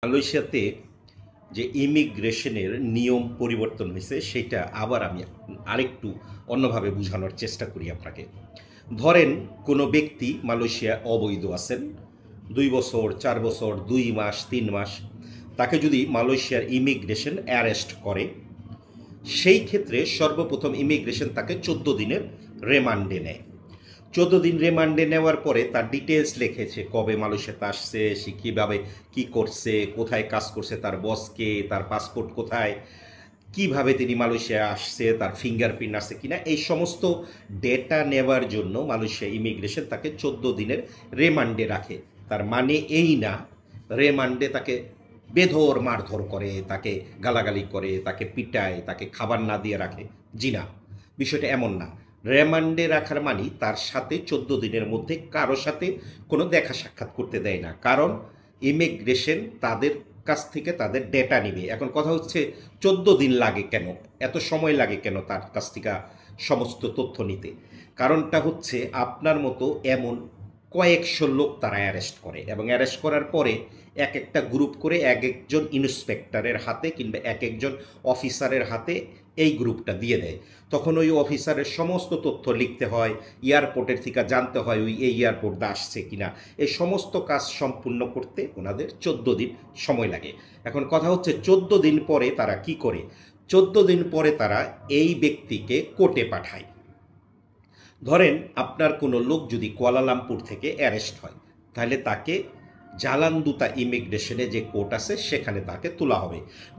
মালয়েশিয়াতে যে ইমিগ্রেশনের নিয়ম পরিবর্তন হয়েছে সেটা আবার আমি আরেকটু অন্যভাবে বোঝানোর চেষ্টা করি আপনাকে। ধরেন কোনো ব্যক্তি মালয়েশিয়া অবৈধ আছেন 2 বছর, 4 বছর, 2 মাস, 3 মাস, তাকে যদি মালয়েশিয়ার ইমিগ্রেশন অ্যারেস্ট করে, সেই ক্ষেত্রে সর্বপ্রথম ইমিগ্রেশন তাকে 14 দিনের রিমান্ডে নেয়। 14 দিন রিমান্ডে নেওয়ার পরে তার ডিটেলস লিখেছে, কবে মালয়েশিয়াতে আসছে, সে কীভাবে কী করছে, কোথায় কাজ করছে, তার বসকে, তার পাসপোর্ট কোথায়, কিভাবে তিনি মালয়েশিয়া আসছে, তার ফিঙ্গারপ্রিন্ট আছে কিনা, এই সমস্ত ডেটা নেওয়ার জন্য মালয়েশিয়া ইমিগ্রেশন তাকে 14 দিনের রিমান্ডে রাখে। তার মানে এই না রিমান্ডে তাকে বেধর মারধর করে, তাকে গালাগালি করে, তাকে পিটায়, তাকে খাবার না দিয়ে রাখে। জি না, বিষয়টা এমন না। রিমান্ডে রাখার মানে তার সাথে 14 দিনের মধ্যে কারো সাথে কোনো দেখা সাক্ষাৎ করতে দেয় না, কারণ ইমিগ্রেশন তাদের কাছ থেকে তাদের ডেটা নেবে। এখন কথা হচ্ছে 14 দিন লাগে কেন, এত সময় লাগে কেন তার কাছ থেকে সমস্ত তথ্য নিতে? কারণটা হচ্ছে আপনার মতো এমন কয়েকশো লোক তারা অ্যারেস্ট করে, এবং অ্যারেস্ট করার পরে এক একটা গ্রুপ করে এক একজন ইন্সপেক্টরের হাতে কিংবা এক একজন অফিসারের হাতে এই গ্রুপটা দিয়ে দেয়। তখন ওই অফিসারের সমস্ত তথ্য লিখতে হয়, এয়ারপোর্টের থেকে জানতে হয় ওই এই এয়ারপোর্টে আসছে কিনা, এই সমস্ত কাজ সম্পূর্ণ করতে ওনাদের 14 দিন সময় লাগে। এখন কথা হচ্ছে 14 দিন পরে তারা কি করে? 14 দিন পরে তারা এই ব্যক্তিকে কোর্টে পাঠায়। ধরেন আপনার কোনো লোক যদি কুয়ালালামপুর থেকে অ্যারেস্ট হয়, তাহলে তাকে জালানদুতা ইমিগ্রেশনে যে কোর্ট আছে সেখানে তাকে তোলা হবে।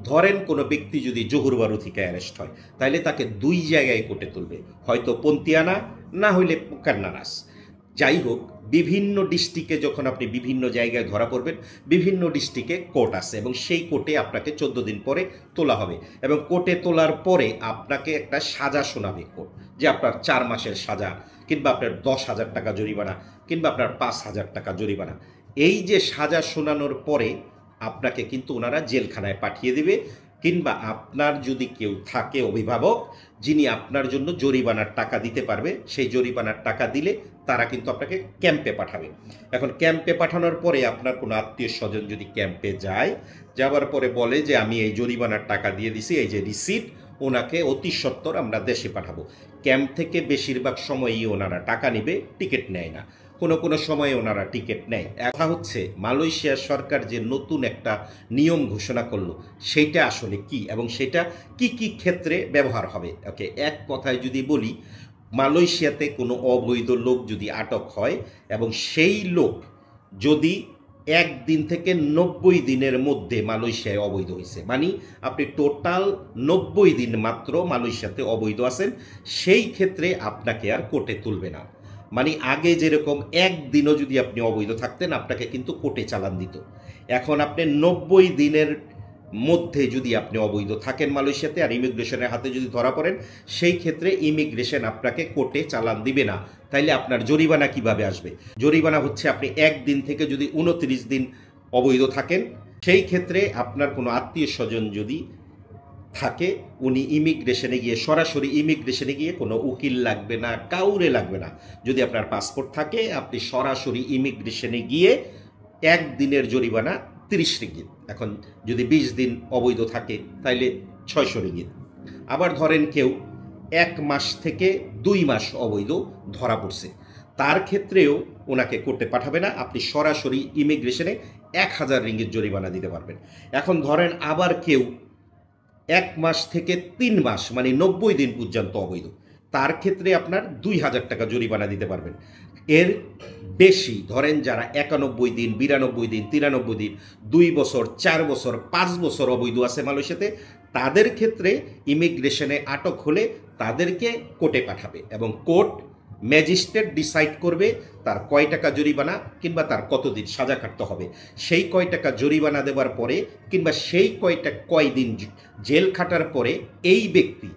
ধরেন কোনো ব্যক্তি যদি জহুরবারু থেকে অ্যারেস্ট হয়, তাহলে তাকে 2 জায়গায় কোর্টে তুলবে, হয়তো পন্তিয়ানা, না হইলে কান্নানাস। যাই হোক, বিভিন্ন ডিস্ট্রিক্টে যখন আপনি বিভিন্ন জায়গায় ধরা পড়বেন, বিভিন্ন ডিস্ট্রিক্টে কোর্ট আছে, এবং সেই কোর্টে আপনাকে 14 দিন পরে তোলা হবে। এবং কোর্টে তোলার পরে আপনাকে একটা সাজা শোনাবে কোর্ট, যে আপনার 4 মাসের সাজা, কিংবা আপনার 10,000 টাকা জরিমানা, কিংবা আপনার 5,000 টাকা জরিমানা। এই যে সাজা শোনানোর পরে আপনাকে কিন্তু ওনারা জেলখানায় পাঠিয়ে দেবে, কিংবা আপনার যদি কেউ থাকে অভিভাবক যিনি আপনার জন্য জরিমানার টাকা দিতে পারবে, সেই জরিমানার টাকা দিলে তারা কিন্তু আপনাকে ক্যাম্পে পাঠাবে। এখন ক্যাম্পে পাঠানোর পরে আপনার কোনো আত্মীয় স্বজন যদি ক্যাম্পে যায়, যাওয়ার পরে বলে যে আমি এই জরিমানার টাকা দিয়ে দিছি, এই যে রিসিট, ওনাকে অতি সত্বর আমরা দেশে পাঠাবো। ক্যাম্প থেকে বেশিরভাগ সময়ই ওনারা টাকা নেবে, টিকিট নেয় না। কোনো কোনো সময়ে ওনারা টিকিট নেয়। কথা হচ্ছে মালয়েশিয়ার সরকার যে নতুন একটা নিয়ম ঘোষণা করলো, সেইটা আসলে কি, এবং সেটা কি কি ক্ষেত্রে ব্যবহার হবে। ওকে, এক কথায় যদি বলি, মালয়েশিয়াতে কোনো অবৈধ লোক যদি আটক হয় এবং সেই লোক যদি 1 দিন থেকে 90 দিনের মধ্যে মালয়েশিয়ায় অবৈধ হয়েছে, মানে আপনি টোটাল 90 দিন মাত্র মালয়েশিয়াতে অবৈধ আছেন, সেই ক্ষেত্রে আপনাকে আর কোর্টে তুলবে না। মানে আগে যেরকম 1 দিনও যদি আপনি অবৈধ থাকতেন, আপনাকে কিন্তু কোর্টে চালান দিত। এখন আপনি 90 দিনের মধ্যে যদি আপনি অবৈধ থাকেন মালয়েশিয়াতে, আর ইমিগ্রেশনের হাতে যদি ধরা পড়েন, সেই ক্ষেত্রে ইমিগ্রেশন আপনাকে কোর্টে চালান দিবে না। তাইলে আপনার জরিমানা কিভাবে আসবে? জরিমানা হচ্ছে, আপনি 1 দিন থেকে যদি 29 দিন অবৈধ থাকেন, সেই ক্ষেত্রে আপনার কোনো আত্মীয় স্বজন যদি থাকে, উনি ইমিগ্রেশনে গিয়ে, সরাসরি ইমিগ্রেশনে গিয়ে, কোনো উকিল লাগবে না, কাউরে লাগবে না। যদি আপনার পাসপোর্ট থাকে, আপনি সরাসরি ইমিগ্রেশনে গিয়ে 1 দিনের জরিমানা 30 রিঙ্গিত। এখন যদি 20 দিন অবৈধ থাকে, তাইলে 600 রিঙ্গিত। আবার ধরেন কেউ 1 মাস থেকে 2 মাস অবৈধ ধরা পড়ছে, তার ক্ষেত্রেও ওনাকে কোর্টে পাঠাবে না, আপনি সরাসরি ইমিগ্রেশনে 1000 রিঙ্গিত জরিমানা দিতে পারবেন। এখন ধরেন আবার কেউ 1 মাস থেকে 3 মাস, মানে 90 দিন পর্যন্ত অবৈধ, তার ক্ষেত্রে আপনার 2000 টাকা জরিমানা দিতে পারবেন। এর বেশি ধরেন যারা 91 দিন, 92 দিন, 93 দিন, 2 বছর, 4 বছর, 5 বছর অবৈধ আছে মালয়েশিয়াতে, তাদের ক্ষেত্রে ইমিগ্রেশনে আটক হলে তাদেরকে কোর্টে পাঠাবে, এবং কোর্ট ম্যাজিস্ট্রেট ডিসাইড করবে তার কয় টাকা জরিমানা, কিংবা তার কতদিন সাজা কাটতে হবে। সেই কয় টাকা জরিমানা দেওয়ার পরে, কিংবা সেই কয়দিন জেল খাটার পরে এই ব্যক্তি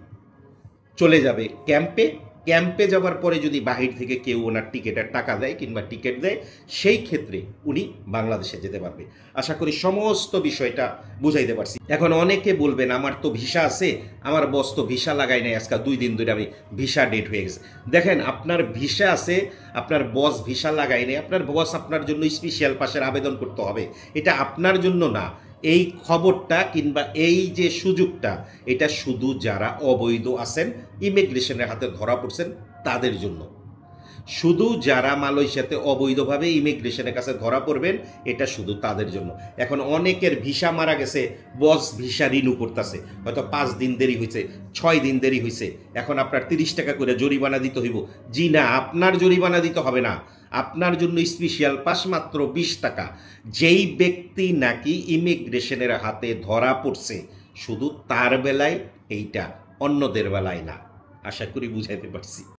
চলে যাবে ক্যাম্পে। ক্যাম্পে যাওয়ার পরে যদি বাহির থেকে কেউ ওনার টিকিটের টাকা দেয় কিংবা টিকিট দেয়, সেই ক্ষেত্রে উনি বাংলাদেশে যেতে পারবে। আশা করি সমস্ত বিষয়টা বুঝাইতে পারছি। এখন অনেকে বলবেন, আমার তো ভিসা আছে, আমার বস তো ভিসা লাগাই নাই, আজকাল 2 দিন ধরে আমি ভিসা ডেট হয়ে গেছে। দেখেন, আপনার ভিসা আছে, আপনার বস ভিসা লাগাই নাই, আপনার বস আপনার জন্য স্পেশাল পাসের আবেদন করতে হবে, এটা আপনার জন্য না। এই খবরটা কিংবা এই যে সুযোগটা, এটা শুধু যারা অবৈধ আছেন, ইমিগ্রেশনের হাতে ধরা পড়ছেন তাদের জন্য। শুধু যারা মালয়েশিয়াতে অবৈধভাবে ইমিগ্রেশনের কাছে ধরা পড়বেন, এটা শুধু তাদের জন্য। এখন অনেকের ভিসা মারা গেছে, বস ভিসা রিনিউ করতেছে, হয়তো 5 দিন দেরি হয়েছে, 6 দিন দেরি হয়েছে, এখন আপনার 30 টাকা করে জরিমানা দিতে হইব। জি না, আপনার জরিমানা দিতে হবে না, আপনার জন্য স্পেশাল পাস মাত্র 20 টাকা। যেই ব্যক্তি নাকি ইমিগ্রেশনের হাতে ধরা পড়ছে, শুধু তার বেলায় এইটা, অন্যদের বেলায় না। আশা করি বুঝাইতে পারছি।